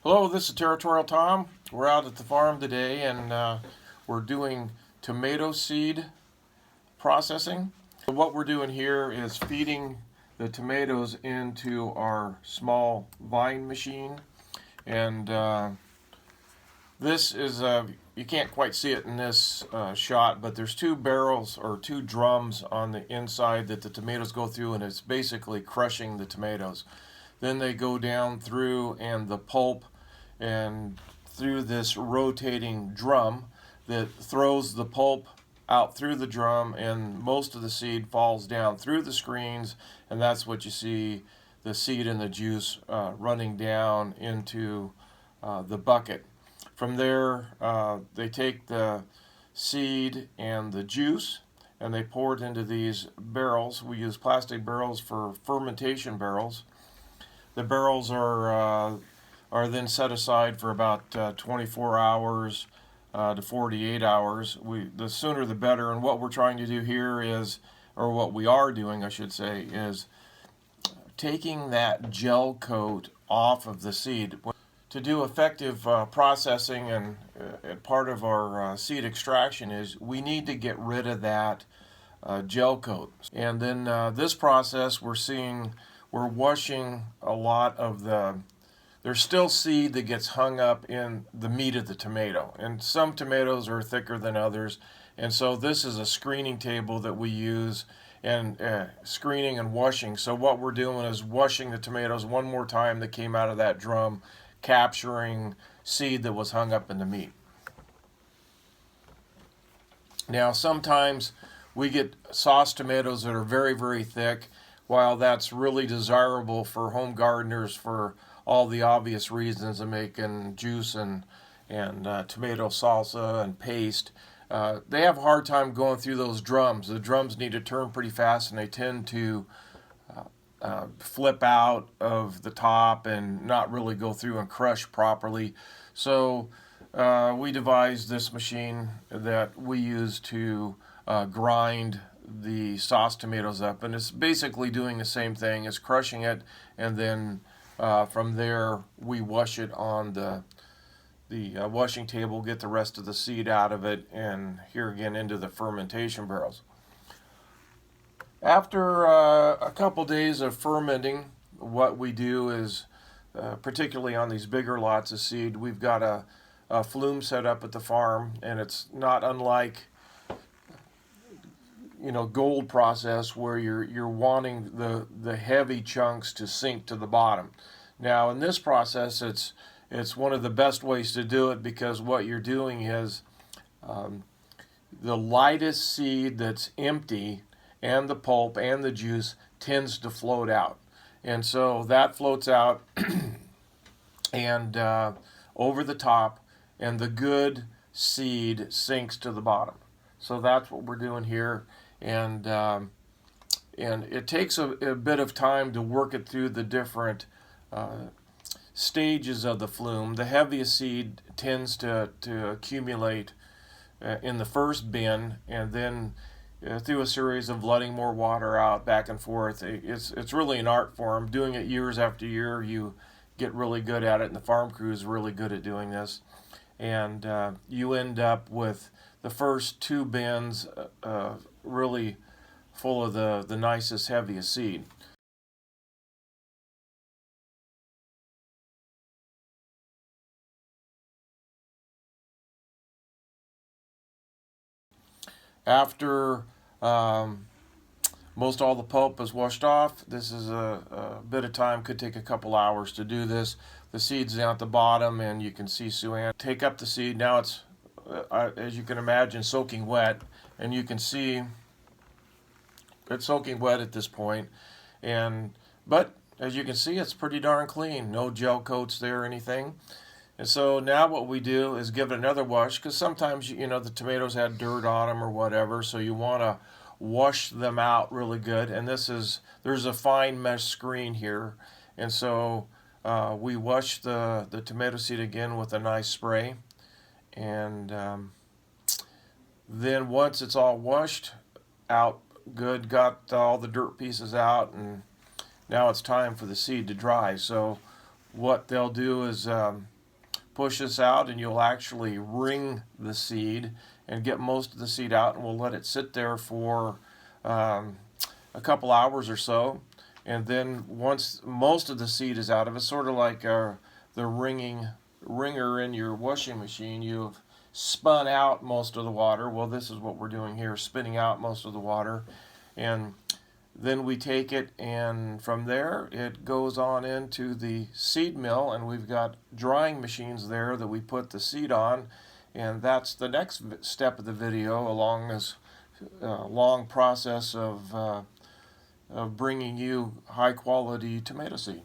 Hello, this is Territorial Tom. We're out at the farm today and we're doing tomato seed processing. What we're doing here is feeding the tomatoes into our small vine machine. And this is, you can't quite see it in this shot, but there's two barrels or two drums on the inside that the tomatoes go through, and it's basically crushing the tomatoes. Then they go down through, and the pulp and through this rotating drum that throws the pulp out through the drum, and most of the seed falls down through the screens, and that's what you see, the seed and the juice running down into the bucket. From there, they take the seed and the juice and they pour it into these barrels. We use plastic barrels for fermentation barrels. The barrels are then set aside for about 24 hours to 48 hours. The sooner the better. And what we're trying to do here is, or what we are doing, I should say, is taking that gel coat off of the seed. To do effective processing and part of our seed extraction is we need to get rid of that gel coat. And then this process we're washing a lot of there's still seed that gets hung up in the meat of the tomato. And some tomatoes are thicker than others. And so this is a screening table that we use and screening and washing. So what we're doing is washing the tomatoes one more time that came out of that drum, capturing seed that was hung up in the meat. Now sometimes we get sauce tomatoes that are very, very thick. While that's really desirable for home gardeners for all the obvious reasons of making juice and tomato salsa and paste, they have a hard time going through those drums. The drums need to turn pretty fast, and they tend to flip out of the top and not really go through and crush properly. So we devised this machine that we use to grind the sauce tomatoes up, and it's basically doing the same thing as crushing it, and then from there we wash it on the washing table, get the rest of the seed out of it, and here again into the fermentation barrels. After a couple days of fermenting, what we do is, particularly on these bigger lots of seed, we've got a flume set up at the farm, and it's not unlike gold process where you're wanting the heavy chunks to sink to the bottom. Now in this process, it's one of the best ways to do it, because what you're doing is the lightest seed that's empty and the pulp and the juice tends to float out. And so that floats out and over the top, and the good seed sinks to the bottom. So that's what we're doing here. And it takes a bit of time to work it through the different stages of the flume. The heaviest seed tends to accumulate in the first bin, and then through a series of letting more water out back and forth. It's really an art form. Doing it years after year, you get really good at it, and the farm crew is really good at doing this. And you end up with the first two bins really full of the nicest, heaviest seed. After most all the pulp is washed off, this is a bit of time, could take a couple hours to do this. The seed's down at the bottom, and you can see Sue-Ann take up the seed. Now it's, as you can imagine, soaking wet, and you can see it's soaking wet at this point. But as you can see, it's pretty darn clean. No gel coats there or anything. And so now what we do is give it another wash, because sometimes the tomatoes had dirt on them or whatever, so you want to wash them out really good. And there's a fine mesh screen here, and so we wash the tomato seed again with a nice spray. And then once it's all washed out good, got all the dirt pieces out, and now it's time for the seed to dry. So what they'll do is push this out, and you'll actually wring the seed and get most of the seed out, and we'll let it sit there for a couple hours or so. And then once most of the seed is out of it, sort of like the wringer in your washing machine, you've spun out most of the water. Well, this is what we're doing here, spinning out most of the water. And then we take it, and from there it goes on into the seed mill, and we've got drying machines there that we put the seed on. And that's the next step of the video along this long process of bringing you high quality tomato seed.